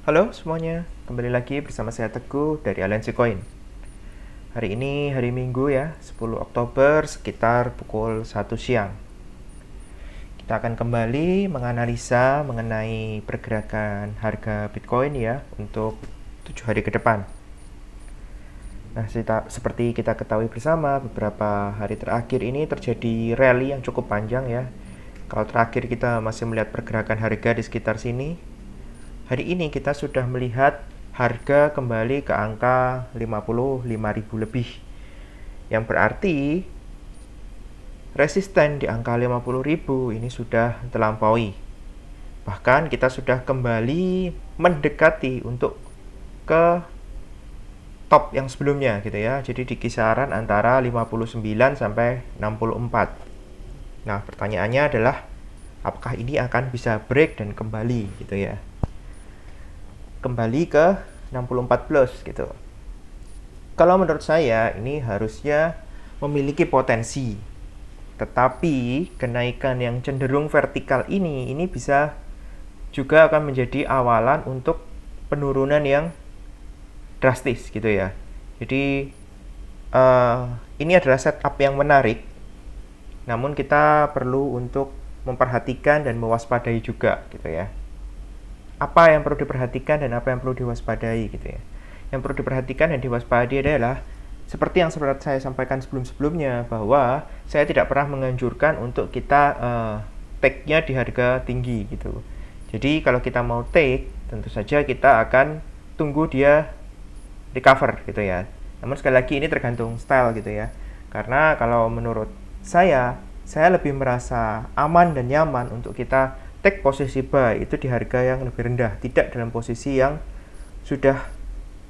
Halo semuanya, kembali lagi bersama saya Teguh dari Aliansi Coin. Hari ini hari Minggu ya, 10 Oktober sekitar pukul 1 siang. Kita akan kembali menganalisa mengenai pergerakan harga Bitcoin ya untuk 7 hari ke depan. Nah, seperti kita ketahui bersama, beberapa hari terakhir ini terjadi rally yang cukup panjang ya. Kalau terakhir kita masih melihat pergerakan harga di sekitar sini, hari ini kita sudah melihat harga kembali ke angka 55.000 lebih. Yang berarti resisten di angka 50.000 ini sudah terlampaui. Bahkan kita sudah kembali mendekati untuk ke top yang sebelumnya gitu ya. Jadi di kisaran antara 59 sampai 64. Nah, pertanyaannya adalah apakah ini akan bisa break dan kembali gitu ya. Kembali ke 64 plus gitu. Kalau menurut saya ini harusnya memiliki potensi. Tetapi kenaikan yang cenderung vertikal ini bisa juga akan menjadi awalan untuk penurunan yang drastis gitu ya. Jadi ini adalah setup yang menarik. Namun kita perlu untuk memperhatikan dan mewaspadai juga gitu ya. Apa yang perlu diperhatikan dan apa yang perlu diwaspadai gitu ya. Yang perlu diperhatikan dan diwaspadai adalah seperti yang saya sampaikan sebelum-sebelumnya, bahwa saya tidak pernah menganjurkan untuk kita take-nya di harga tinggi gitu. Jadi kalau kita mau take, tentu saja kita akan tunggu dia recover gitu ya. Namun sekali lagi ini tergantung style gitu ya. Karena kalau menurut saya lebih merasa aman dan nyaman untuk kita take posisi buy itu di harga yang lebih rendah, tidak dalam posisi yang sudah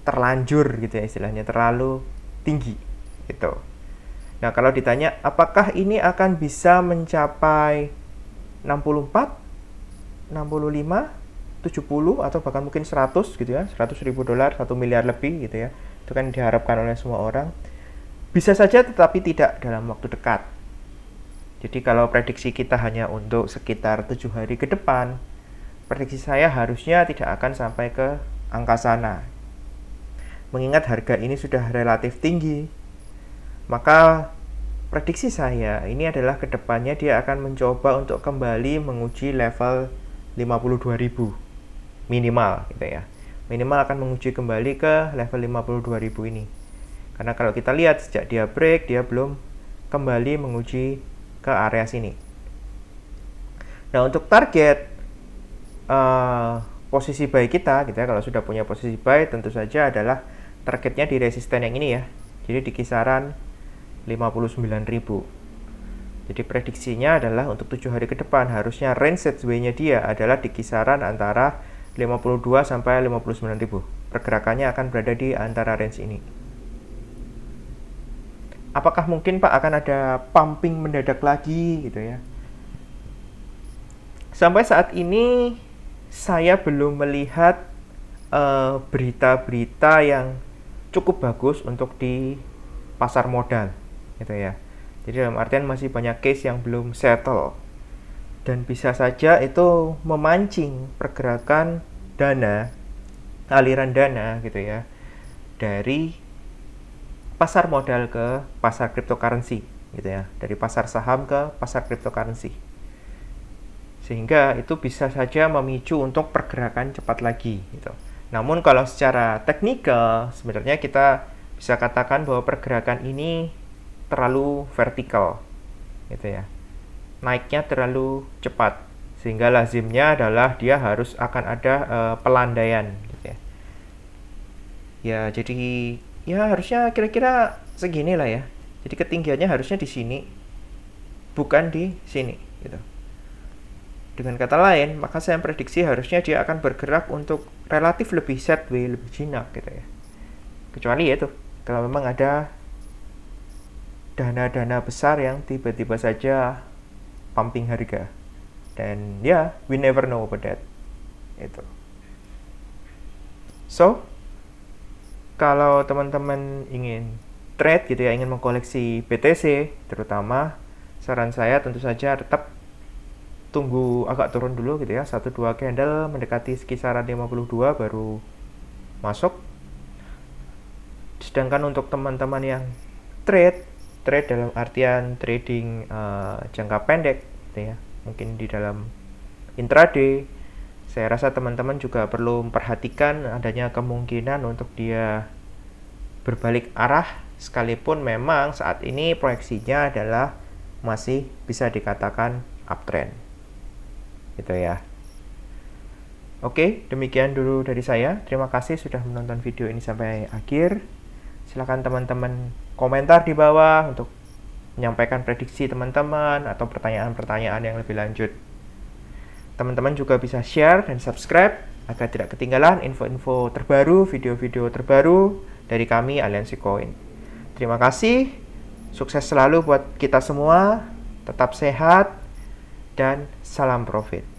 terlanjur gitu ya, istilahnya terlalu tinggi gitu. Nah, kalau ditanya apakah ini akan bisa mencapai 64, 65, 70 atau bahkan mungkin 100 gitu ya, 100 ribu dolar, 1 miliar lebih gitu ya, itu kan diharapkan oleh semua orang. Bisa saja, tetapi tidak dalam waktu dekat. Jadi kalau prediksi kita hanya untuk sekitar 7 hari ke depan, prediksi saya harusnya tidak akan sampai ke angka sana. Mengingat harga ini sudah relatif tinggi, maka prediksi saya ini adalah kedepannya dia akan mencoba untuk kembali menguji level 52.000 minimal gitu ya. Minimal akan menguji kembali ke level 52.000 ini. Karena kalau kita lihat sejak dia break, dia belum kembali menguji ke area sini. Nah, untuk target posisi buy kita gitu ya, kalau sudah punya posisi buy tentu saja adalah targetnya di resisten yang ini ya. Jadi di kisaran 59.000. Jadi prediksinya adalah untuk 7 hari ke depan harusnya range sideways-nya dia adalah di kisaran antara 52 sampai 59.000. Pergerakannya akan berada di antara range ini. Apakah mungkin Pak akan ada pumping mendadak lagi gitu ya? Sampai saat ini saya belum melihat berita-berita yang cukup bagus untuk di pasar modal gitu ya. Jadi dalam artian masih banyak case yang belum settle dan bisa saja itu memancing pergerakan dana, aliran dana gitu ya, dari pasar modal ke pasar cryptocurrency gitu ya, dari pasar saham ke pasar cryptocurrency. Sehingga itu bisa saja memicu untuk pergerakan cepat lagi gitu. Namun kalau secara teknikal sebenarnya kita bisa katakan bahwa pergerakan ini terlalu vertikal gitu ya. Naiknya terlalu cepat sehingga lazimnya adalah dia harus akan ada pelandaian gitu ya. Ya, jadi ya harusnya kira-kira segini lah ya. Jadi ketinggiannya harusnya di sini, bukan di sini gitu. Dengan kata lain, maka saya prediksi harusnya dia akan bergerak untuk relatif lebih sideways, lebih jinak gitu ya. Kecuali ya itu, kalau memang ada dana-dana besar yang tiba-tiba saja pumping harga. Dan ya, we never know about that. Itu. So, kalau teman-teman ingin trade gitu ya, ingin mengkoleksi BTC terutama, saran saya tentu saja tetap tunggu agak turun dulu gitu ya, 1-2 candle mendekati kisaran 52 baru masuk. Sedangkan untuk teman-teman yang trade dalam artian trading jangka pendek gitu ya, mungkin di dalam intraday, saya rasa teman-teman juga perlu memperhatikan adanya kemungkinan untuk dia berbalik arah, sekalipun memang saat ini proyeksinya adalah masih bisa dikatakan uptrend gitu ya. Oke, demikian dulu dari saya. Terima kasih sudah menonton video ini sampai akhir. Silakan teman-teman komentar di bawah untuk menyampaikan prediksi teman-teman atau pertanyaan-pertanyaan yang lebih lanjut. Teman-teman juga bisa share dan subscribe agar tidak ketinggalan info-info terbaru, video-video terbaru dari kami Aliansi Koin. Terima kasih, sukses selalu buat kita semua, tetap sehat, dan salam profit.